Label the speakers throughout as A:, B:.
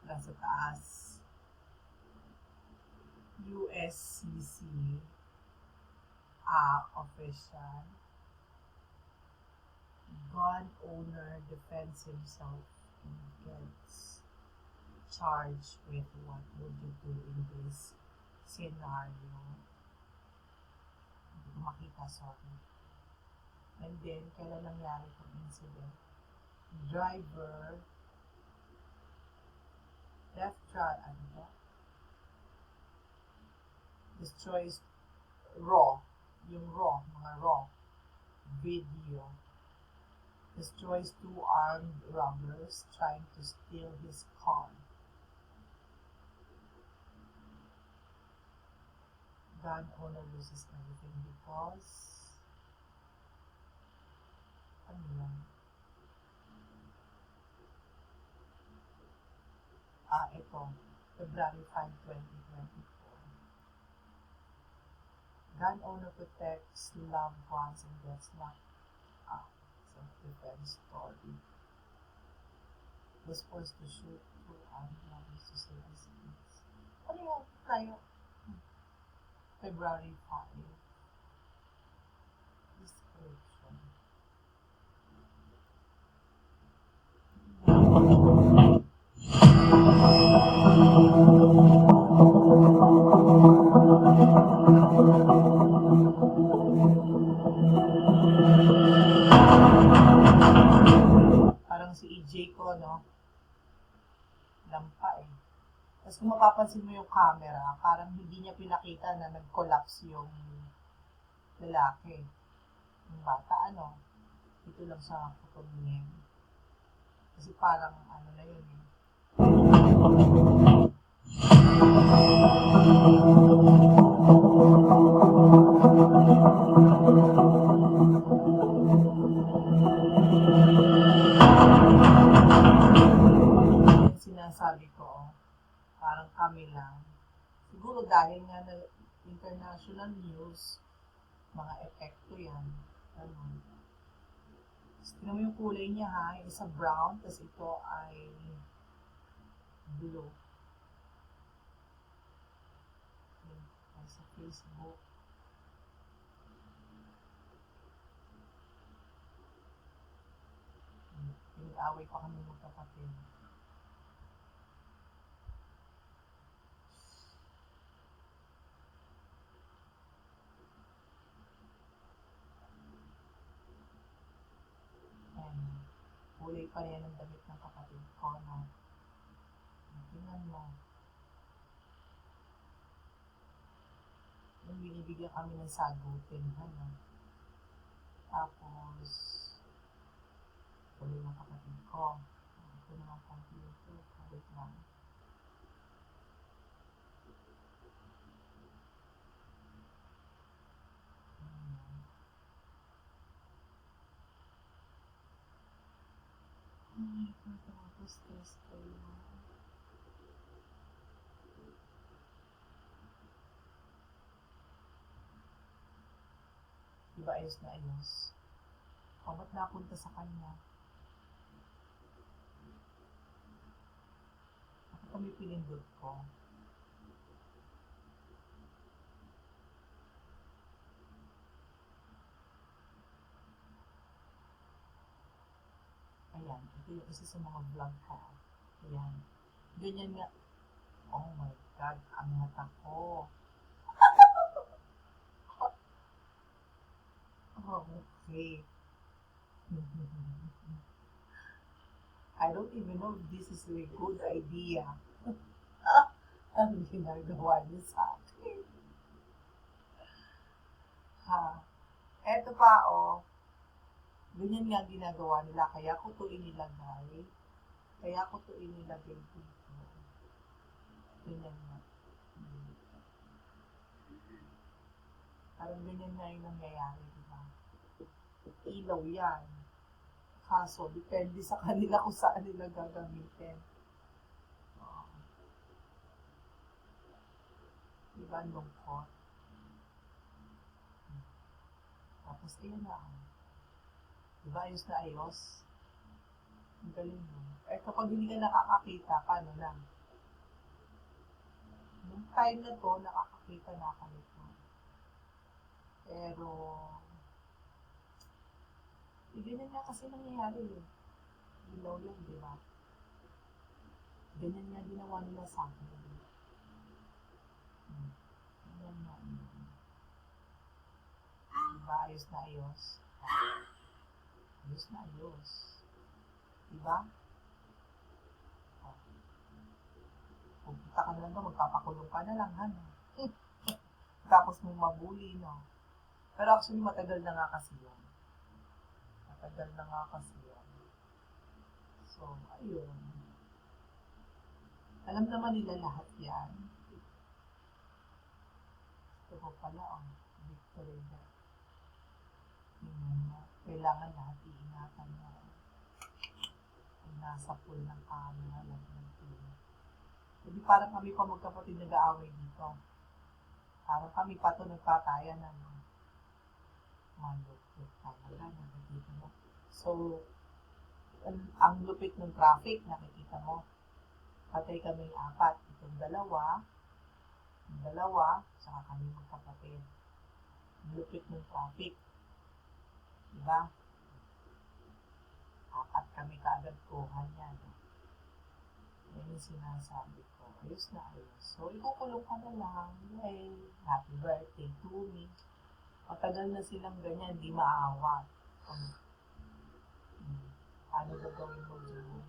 A: Nasa taas. USCC official. Gun owner defends himself and gets charged with what would you do in this scenario. Hindi ko makita, sorry. And then, kailan nangyari itong incident? Driver destroys mga raw video. Destroys 2 armed robbers trying to steal his car. Gun owner loses everything because ano yan? Ito. February 5, 2024. Gun owner protects loved ones and gets locked up. Self-defense story. Was forced to shoot 2 armed robbers to save his kids. Ano yan? Tayo? February 5. Description. Parang si EJ ko, no? Lampa eh. Tapos kung mapapansin mo yung camera, parang hindi niya pinakita na nag-collapse yung lalaki. Yung bata, ano? Ito lang sa photographing. Kasi parang ano na yun eh. Sinasabi ko, parang kami lang. Siguro dahil nga na international news, mga epekto yan. Ano? Tingnan mo yung kulay niya ha, yung isa brown, tapos ito ay blue. Okay. Sa Facebook. Pinag-away pa kami magkapatid. Kulay pa rin ang damit ng kapatid ko, no? Tingnan mo. Yung binibigyan kami ng sagutin, ano? Tapos, kulay ng kapatid ko. Ito na ang computer. Wait lang. Tapos test ko yun. Diba ayos na ayos? O, ba't napunta sa kanya? Ako kami pinindot ko. Ayan, ito yung isa sa mga vlog ko. Ayan. Ganyan nga. Oh my God, ang mata ko. Oh, okay. I don't even know if this is a good idea. Ang ginagawa niya sa akin. Ha. Eto pa, oh. Ganyan nga ginagawa nila. Kaya ko ito inilagay. Dito. Ganyan nga. Parang ganyan nga yung nangyayari, diba? Ilaw yan. Kaso, depende sa kanila kung saan nila gagamitin. Diba, lungkot? Tapos, ayan na. Diba, ayos na ayos? Ang galing mo. Eh, kapag hindi ka nakakakita, paano lang? Nung time na to, nakakakita na kami to. Pero, ganyan nga kasi nangyayari eh. Ilaw lang, di ba? Ganyan nga ginawa nila sa akin. Ganyan nga. Diba? Ayos na ayos. Ayos na ayos. Diba? Pupunta ka na lang doon, magpapakulong ka na lang, ano? Tapos mong mabuli, no? Pero actually, matagal na nga kasi yun. Matagal na nga kasi yun. So, ayun. Alam naman nila lahat yan. Ito ko pala, victory na. Kailangan lahat iingatan mo. Kung nasa pool ng camera, lahat ng pool. Hindi parang kami pa magkapatid nag-aaway dito. Parang kami pa ito nagpatayan ng malupit talaga. Nakikita mo. So, ang lupit ng traffic, nakikita mo. Patay kaming apat. Itong dalawa, saka kami magkapatid. Ang lupit ng traffic. Diba? Apat kami kaagad kuhan yan. Yan yung sinasabi ko. Ayos na ayos. So, ikukulong ka na lang. Hey, happy birthday to me. Matagal na silang ganyan, di maaawat. Ano gagawin mo dyan?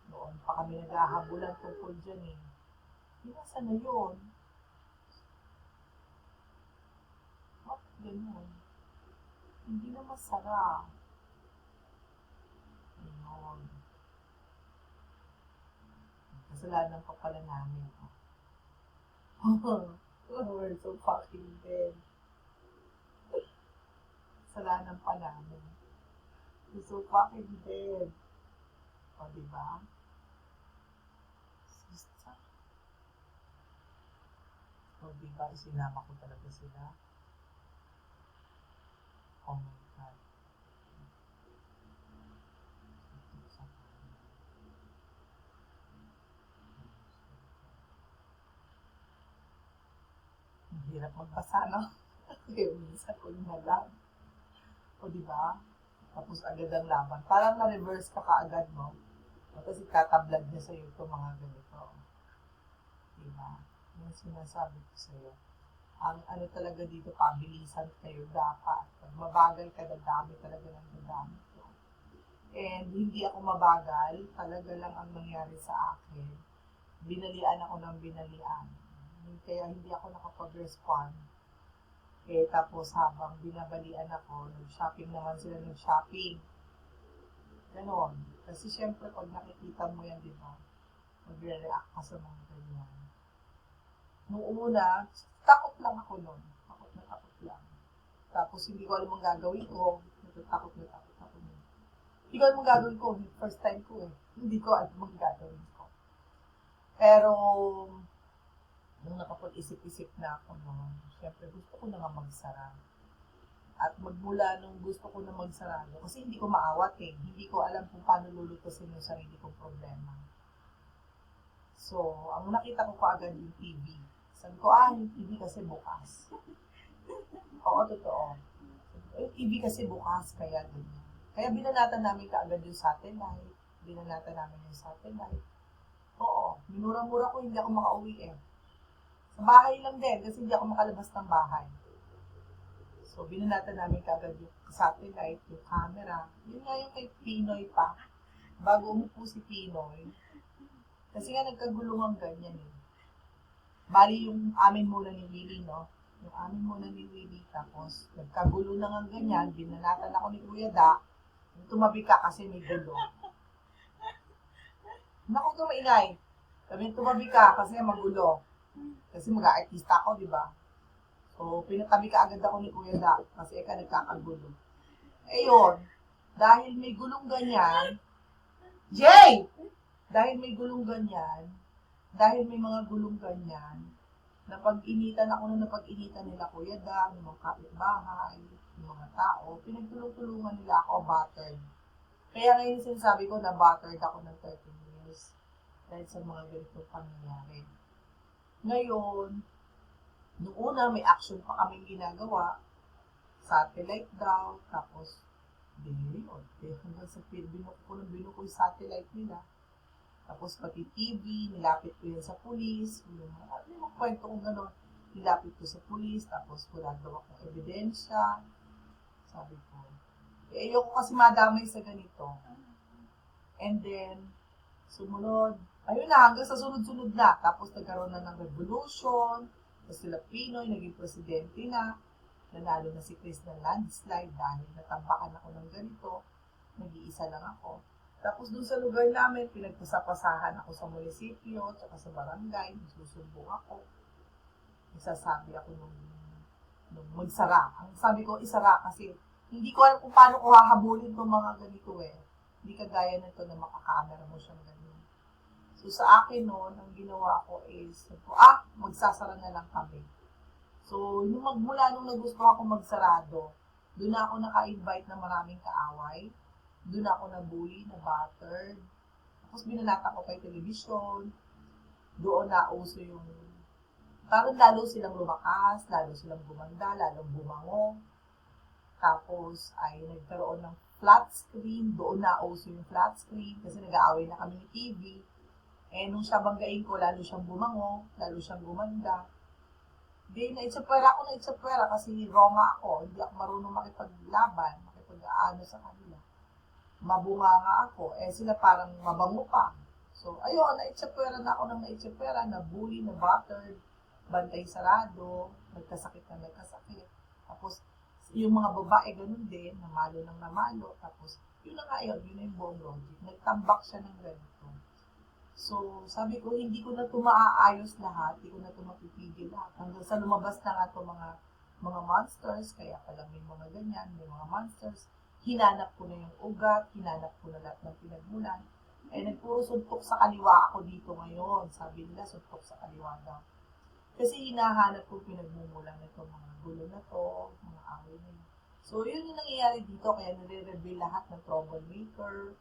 A: Noon pa kami naghahabulan tungkol dyan eh. Nasa na yun? Bakit ganyan? Hindi na masarap. Ayun. Kasalanan pa pala namin. We're so fucking dead. Kasalanan pa namin. We're so fucking dead. O, diba? Sista. O, diba? Isinama ko talaga sila. Oh my God. Ang hirap magbasa, no? Kaya minsan ko yung nalang. O, diba? Tapos agad ang laban. Parang na-reverse ka kaagad, no? Tapos itatablad niya sa'yo itong mga ganito. Diba? Yung sinasabi ko sa'yo. Ang ano talaga dito, pabilisan kayo dapat. Pag mabagal ka, dadami talaga ng dadami. And hindi ako mabagal, talaga lang ang nangyari sa akin. Binalian ako ng binalian. Kaya hindi ako nakapag-respond. Tapos habang binabalian ako, nag-shopping naman sila, nag-shopping. Ganon. Kasi syempre, pag nakikita mo yan, di ba, magre-react ka sa mga ganyan. Nung una, takot lang ako nun. Takot lang. Tapos hindi ko alam ang gagawin ko. Natatakot ako. Hindi ko alam ang gagawin ko. First time ko eh. Hindi ko alam ang gagawin ko. Pero, nung nakapag-isip-isip na ako noon, syempre gusto ko na nga magsara. At magmula nung gusto ko na magsarado, kasi hindi ko maawat eh. Hindi ko alam kung paano lulutusin yung sarili kong problema. So, ang nakita ko kaagad yung TV. Sabi ko, yung TV kasi bukas. Oo, totoo. Yung TV kasi bukas, kaya ganyan. Kaya binanatan namin kaagad yung satellite. Oo, minura-mura ko, hindi ako makauwi eh. Sa bahay lang din, kasi hindi ako makalabas ng bahay. So, binanatan namin kaagad yung satellite, yung camera. Yun nga yung kay Pinoy pa. Bago umupo si Pinoy. Kasi nga nagkaguluhan ganyan eh. Bali yung amin muna ni Willie, no? Yung amin muna ni Willie, tapos nagkagulo na nga ganyan, binanatan ako ni Kuya Da, tumabi ka kasi may gulo. Naku, tumaingay. Sabi, tumabi ka kasi magulo. Kasi mag-aartista ako, di ba? So, pinatabi ka agad ako ni Kuya Da, kasi eka nagkakagulo. Ayun, dahil may gulong ganyan, Jay! Dahil may mga gulong ganyan, napag-initan nila Kuya Da, yung mga kapitbahay, yung mga tao, pinagtulong-tulungan nila ako, battered. Kaya ngayon sinasabi ko na battered ako ng 13 years dahil sa mga ganitong pangyayari. Ngayon, nung una may action pa kaming ginagawa, satellite daw, tapos hanggang sa binuko yung satellite nila. Tapos pati TV, nilapit ko yan sa pulis, yung kwento kong gano'n, nilapit ko sa pulis, tapos wala daw akong ebidensya. Sabi ko, ayoko kasi madamay sa ganito. And then, sumunod, ayun na, hanggang sa sunod-sunod na. Tapos nagkaroon na ng revolution, tapos sila Pinoy, naging presidente na, nanalo na si Chris ng landslide dahil natambakan ako ng ganito, nag-iisa lang ako. Tapos dun sa lugar namin, pinagpasapasahan ako sa munisipyo, tsaka sa barangay, susumbong ako. Isasabi ako nung magsara. Ang sabi ko, isara kasi hindi ko alam kung paano ko hahabulin itong mga ganito eh. Hindi kagaya nito na makakamera mo siyang ganyan. So sa akin noon, ang ginawa ko is, magsasara na lang kami. So, magmula nung nagustuhan ako magsarado, doon ako naka-invite ng maraming kaaway. Doon ako nabully, na-battered. Tapos binanata ko kay television. Doon na uso yung, parang lalo silang lumakas, lalo silang gumanda, lalong bumango. Tapos ay nagkaroon ng flat screen. Doon na uso yung flat screen kasi nag-aaway na kami ni TV. Nung siya banggain ko, lalo siyang bumango, lalo siyang gumanda. Naitsapwera kasi Roma ako. Hindi ako marunong makipaglaban, makipag-aano sa kanila. Mabunga nga ako. Sila parang mabango pa. So, ayun, naitsapwera na ako ng naitsapwera, na-bully, na-battered, bantay sarado, nagkasakit. Tapos, yung mga babae, ganun din, namalo. Tapos, yun na nga yun yung buong logic. Nagtambak siya ng ganito. So, sabi ko, hindi ko na ito maaayos lahat, hindi ko na ito mapipigil lahat. Hanggang sa lumabas na nga ito mga monsters, kaya pala may mga ganyan, may mga monsters. Hinanap ko na yung ugat, hinanap ko na lahat ng pinagmulan. Nagpuro suntok sa kaliwa ako dito ngayon. Sabi nila, suntok sa kaliwa daw. Kasi hinahanap ko pinagmumulan na ito, mga gulo na to, mga away na yun. So, yun yung nangyayari dito, kaya nire-reveal lahat ng troublemaker.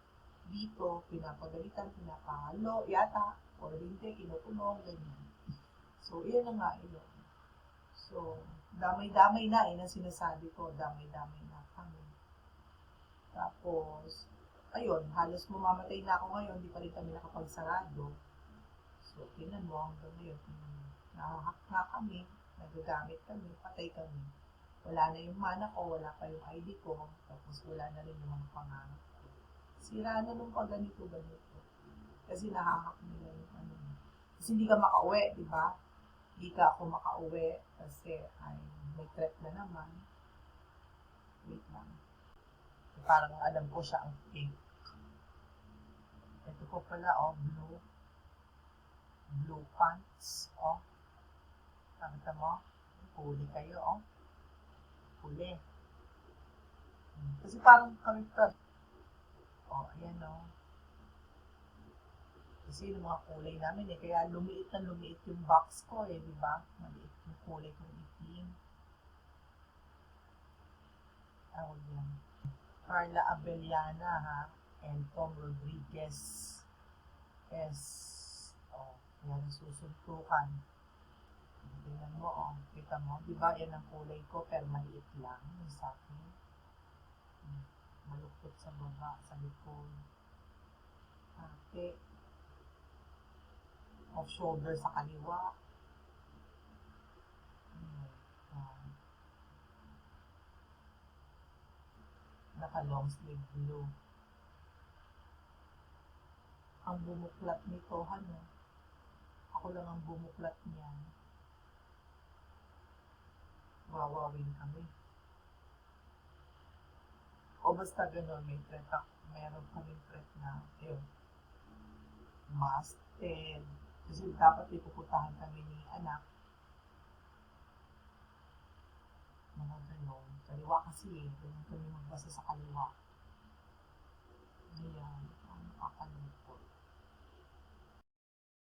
A: Dito, pinapagalitan, pinapahalo, yata, or hindi, kinukulong, ganyan. So, yun na nga yun. So, damay-damay na, ang sinasabi ko, damay-damay na kami. Tapos, ayun, halos mamamatay na ako ngayon, di pa rin kami nakapagsarado. So, tingnan mo hanggang ngayon, nahahack na kami, nagagamit kami, patay kami. Wala na yung mana ko, wala pa yung ID ko, tapos wala na rin yung mga pangarap ko. Sira na nung ganito. Kasi nahahack nila yung ano. Kasi hindi ka makauwi, di ba? Hindi ka ako makauwi kasi ay may threat na naman. Wait lang. Parang alam ko siya ang pink. Ito po pala, blue pants, Nakita mo? Huli kayo, Huli. Kasi parang kami ayan, Kasi yung mga kulay namin, kaya lumiit na lumiit yung box ko, di ba? Maliit yung kulay kong itim. Tawag yan. Carla Abellana, ha? And Tom Rodriguez. Yes. Yan, susuntukan. Tingnan mo, kita mo, di ba, yan ang kulay ko, pero maliit lang yung sa akin. Maluktot sa baba, sa likod. Off-shoulder sa kaliwa. Naka-long sleeve blue. Ang bumuklat nito, ako lang ang bumuklat niyan. Wawawin kami. O basta gano'n, meron kaming threat na, masted. Kasi dapat ipupuntahan kami ni anak. Mga gano'n. Kaliwa kasi ganun kami magbasa sa kaliwa. Ayan, ang nakakalungkot.